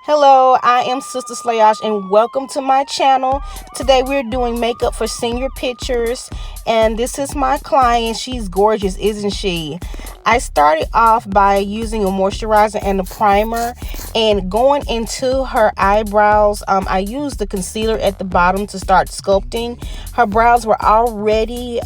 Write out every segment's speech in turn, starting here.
Hello, I am Sister Slayash and welcome to my channel. Today we're doing makeup for senior pictures and this is my client. She's gorgeous, isn't she? I started off by using a moisturizer and a primer and going into her eyebrows. I used the concealer at the bottom to start sculpting. Her brows were already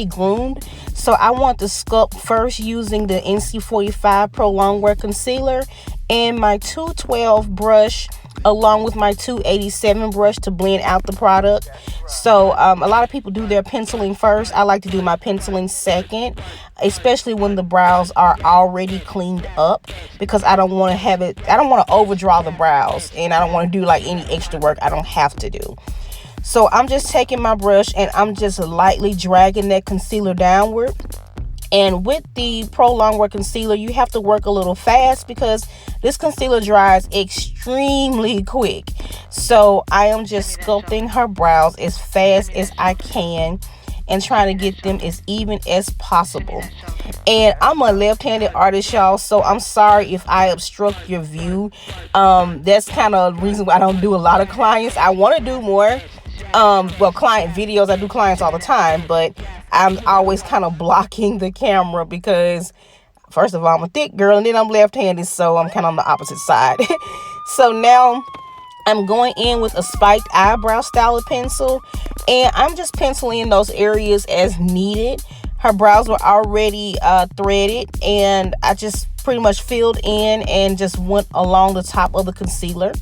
groomed. So I want to sculpt first using the NC45 Pro Longwear Concealer and my 212 brush along with my 287 brush to blend out the product. So a lot of people do their penciling first. I like to do my penciling second, especially when the brows are already cleaned up, because I don't want to overdraw the brows and I don't want to do like any extra work I don't have to do. So I'm just taking my brush and I'm just lightly dragging that concealer downward. And with the Pro Longwear Concealer, you have to work a little fast because this concealer dries extremely quick. So I am just sculpting her brows as fast as I can and trying to get them as even as possible. And I'm a left-handed artist, y'all, so I'm sorry if I obstruct your view. That's kind of the reason why I don't do a lot of clients. I want to do more client videos. I do clients all the time, but I'm always kind of blocking the camera because first of all, I'm a thick girl and then I'm left-handed, so I'm kind of on the opposite side. So now I'm going in with a spiked eyebrow styler pencil and I'm just penciling in those areas as needed. Her brows were already threaded and I just pretty much filled in and just went along the top of the concealer.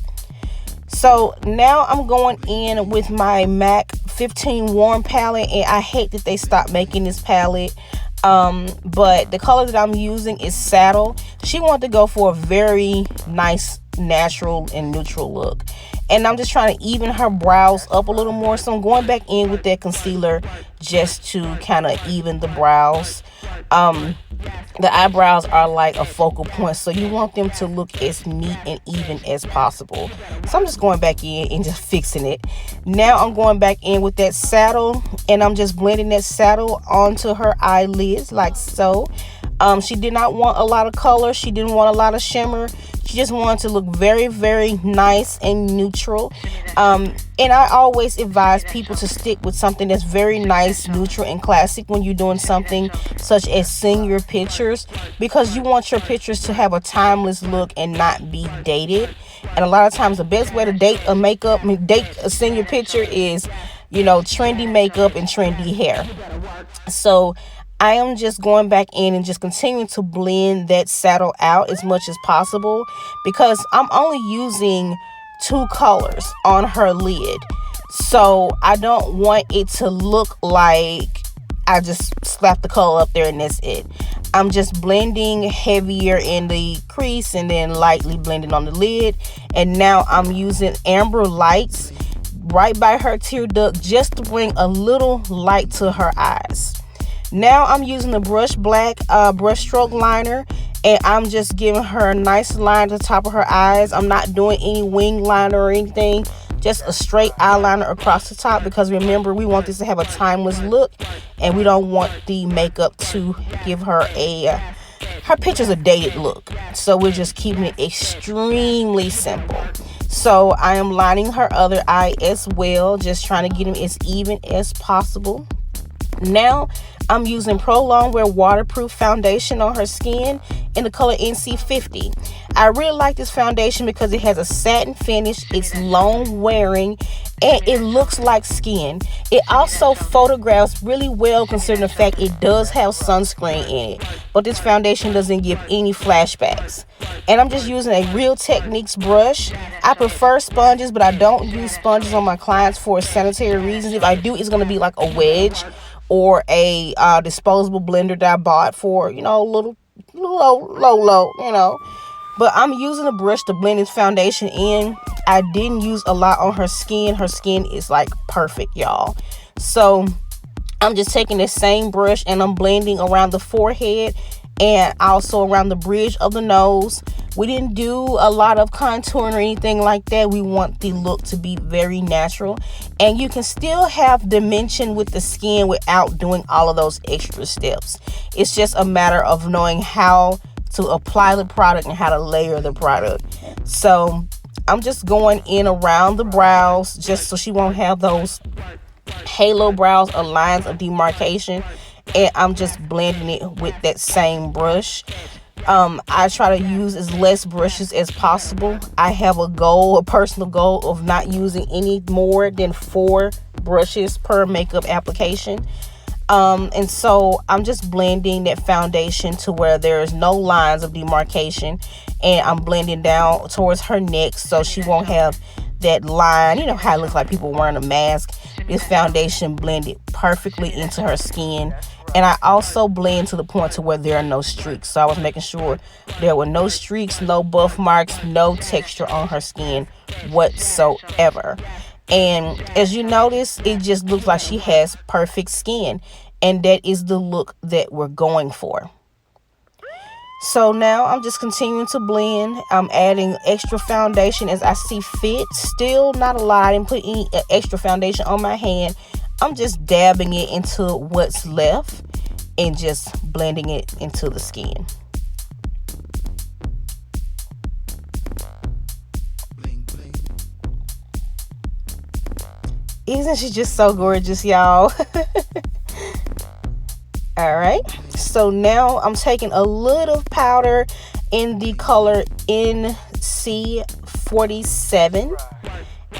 So now I'm going in with my MAC 15 Warm palette, and I hate that they stopped making this palette. But the color that I'm using is Saddle. She wanted to go for a very nice natural and neutral look, and I'm just trying to even her brows up a little more. So I'm going back in with that concealer just to kind of even the brows. The eyebrows are like a focal point, so you want them to look as neat and even as possible. So I'm just going back in and just fixing it. Now I'm going back in with that Saddle and I'm just blending that Saddle onto her eyelids like so. She did not want a lot of color. She didn't want a lot of shimmer. She just wanted to look very, very nice and neutral. And I always advise people to stick with something that's very nice, neutral, and classic when you're doing something such as senior pictures, because you want your pictures to have a timeless look and not be dated. And a lot of times the best way to date a senior picture is, trendy makeup and trendy hair. So I am just going back in and just continuing to blend that Saddle out as much as possible because I'm only using 2 colors on her lid. So I don't want it to look like I just slapped the color up there and that's it. I'm just blending heavier in the crease and then lightly blending on the lid. And now I'm using Amber Lights right by her tear duct just to bring a little light to her eyes. Now I'm using the Brush Black brush stroke liner and I'm just giving her a nice line to the top of her eyes. I'm not doing any wing liner or anything, just a straight eyeliner across the top, because remember, we want this to have a timeless look and we don't want the makeup to give her her picture's a dated look. So we're just keeping it extremely simple. So I am lining her other eye as well, just trying to get them as even as possible. Now I'm using Pro Longwear waterproof foundation on her skin in the color NC50. I really like this foundation because it has a satin finish, it's long wearing, and it looks like skin. It also photographs really well considering the fact it does have sunscreen in it, but this foundation doesn't give any flashbacks. And I'm just using a Real Techniques brush. I prefer sponges, but I don't use sponges on my clients for sanitary reasons. If I do, it's going to be like a wedge or a disposable blender that I bought for, little low. But I'm using a brush to blend this foundation in. I didn't use a lot on her skin. Her skin is like perfect, y'all. So I'm just taking the same brush and I'm blending around the forehead and also around the bridge of the nose. We didn't do a lot of contouring or anything like that. We want the look to be very natural, and you can still have dimension with the skin without doing all of those extra steps. It's just a matter of knowing how to apply the product and how to layer the product. So I'm just going in around the brows just so she won't have those halo brows or lines of demarcation, and I'm just blending it with that same brush. I try to use as less brushes as possible. I have a personal goal of not using any more than 4 brushes per makeup application. And so I'm just blending that foundation to where there's no lines of demarcation, and I'm blending down towards her neck so she won't have that line. You know how it looks like people wearing a mask. This foundation blended perfectly into her skin, and I also blend to the point to where there are no streaks. So I was making sure there were no streaks, no buff marks, no texture on her skin whatsoever. And as you notice, it just looks like she has perfect skin, and that is the look that we're going for. So now I'm just continuing to blend. I'm adding extra foundation as I see fit. Still not a lot. I didn't put any extra foundation on my hand. I'm just dabbing it into what's left and just blending it into the skin. Isn't she just so gorgeous, y'all? All right, so now I'm taking a little powder in the color NC47,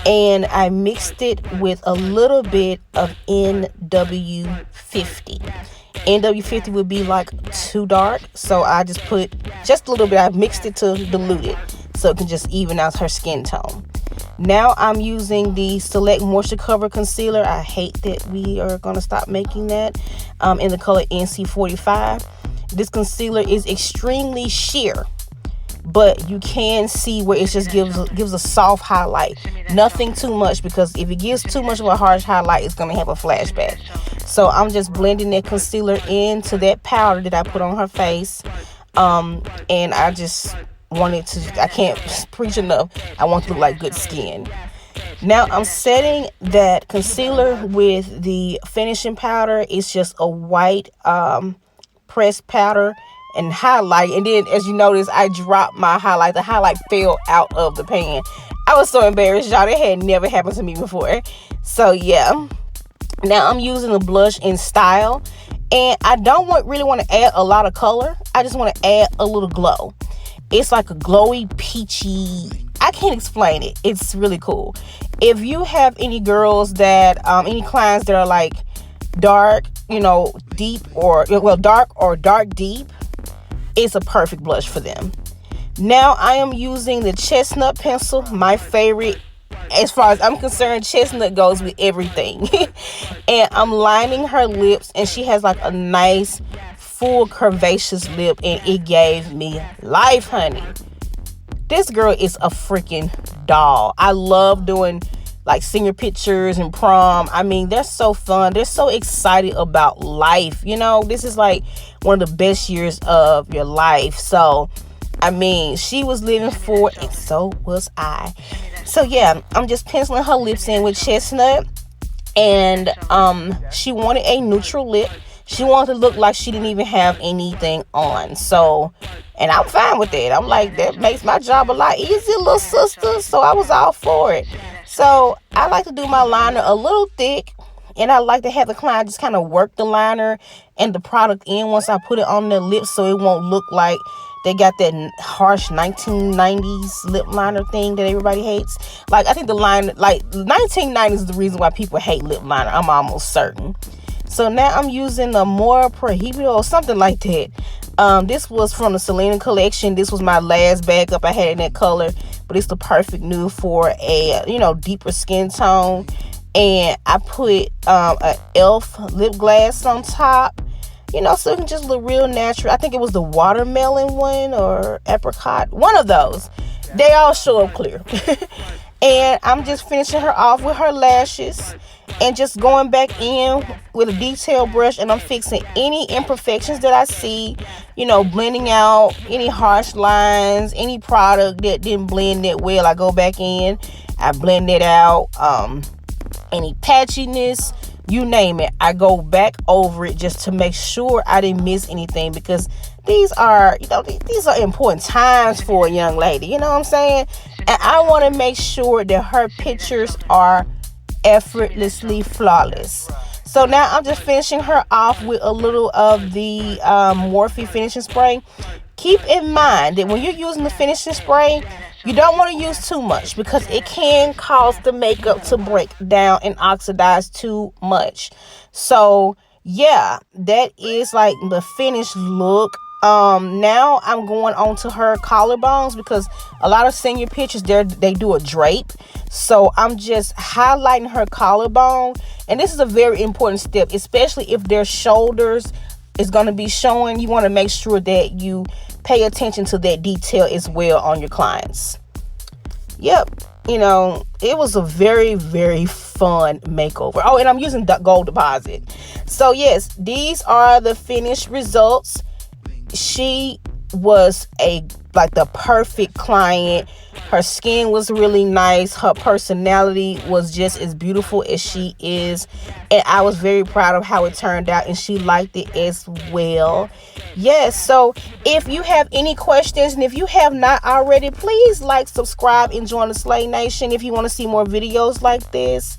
and I mixed it with a little bit of NW50. NW50 would be like too dark, so I just put just a little bit. I mixed it to dilute it so it can just even out her skin tone. Now I'm using the Select Moisture Cover Concealer. I hate that we are going to stop making that, in the color NC45. This concealer is extremely sheer, but you can see where it just gives a soft highlight. Nothing too much, because if it gives too much of a harsh highlight, it's going to have a flashback. So I'm just blending that concealer into that powder that I put on her face. And I just wanted to, I can't preach enough, I want to look like good skin. Now I'm setting that concealer with the finishing powder. It's just a white pressed powder and highlight. And then as you notice, I dropped my highlight. The highlight fell out of the pan. I was so embarrassed, y'all. That had never happened to me before. So yeah. Now I'm using a blush in Style. And I don't really want to add a lot of color. I just want to add a little glow. It's like a glowy, peachy, I can't explain it. It's really cool. If you have any girls that, any clients that are like dark, deep, or, well, dark or dark deep, it's a perfect blush for them. Now I am using the Chestnut pencil, my favorite. As far as I'm concerned, Chestnut goes with everything. And I'm lining her lips, and she has like a nice full curvaceous lip, and it gave me life, honey. This girl is a freaking doll. I love doing like senior pictures and prom. I mean, they're so fun. They're so excited about life. This is like one of the best years of your life. So I mean, she was living for it, and so was I. So yeah, I'm just penciling her lips in with Chestnut. And she wanted a neutral lip. She wanted to look like she didn't even have anything on. So, and I'm fine with that. I'm like, that makes my job a lot easier, little sister. So I was all for it. So I like to do my liner a little thick. And I like to have the client just kind of work the liner and the product in once I put it on their lips, so it won't look like they got that harsh 1990s lip liner thing that everybody hates. Like, I think the line, like 1990s is the reason why people hate lip liner. I'm almost certain. So now I'm using a more Prohibido or something like that. This was from the Selena collection. This was my last backup I had in that color, but it's the perfect nude for a, deeper skin tone. And I put a e.l.f. lip gloss on top, so it can just look real natural. I think it was the watermelon one or apricot, one of those. They all show up clear. And I'm just finishing her off with her lashes and just going back in with a detail brush, and I'm fixing any imperfections that I see, blending out any harsh lines, any product that didn't blend that well. I go back in, I blend it out. Any patchiness, you name it. I go back over it just to make sure I didn't miss anything, because these are, these are important times for a young lady, you know what I'm saying? And I want to make sure that her pictures are effortlessly flawless. So now I'm just finishing her off with a little of the Morphe finishing spray. Keep in mind that when you're using the finishing spray, you don't want to use too much, because it can cause the makeup to break down and oxidize too much. So yeah, that is like the finished look. Now I'm going on to her collarbones, because a lot of senior pictures they do a drape. So I'm just highlighting her collarbone, and this is a very important step, especially if their shoulders is going to be showing. You want to make sure that you pay attention to that detail as well on your clients. Yep, it was a very, very fun makeover. Oh, and I'm using gold deposit. So yes, these are the finished results. She was the perfect client. Her skin was really nice. Her personality was just as beautiful as she is. And I was very proud of how it turned out, and she liked it as well. Yes, so if you have any questions, and if you have not already, please like, subscribe, and join the Slay Nation if you want to see more videos like this.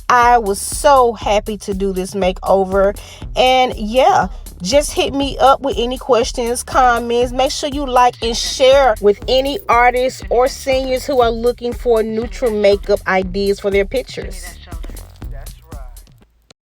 I was so happy to do this makeover. And yeah, just hit me up with any questions, comments. Make sure you like and share with any artists or seniors who are looking for neutral makeup ideas for their pictures.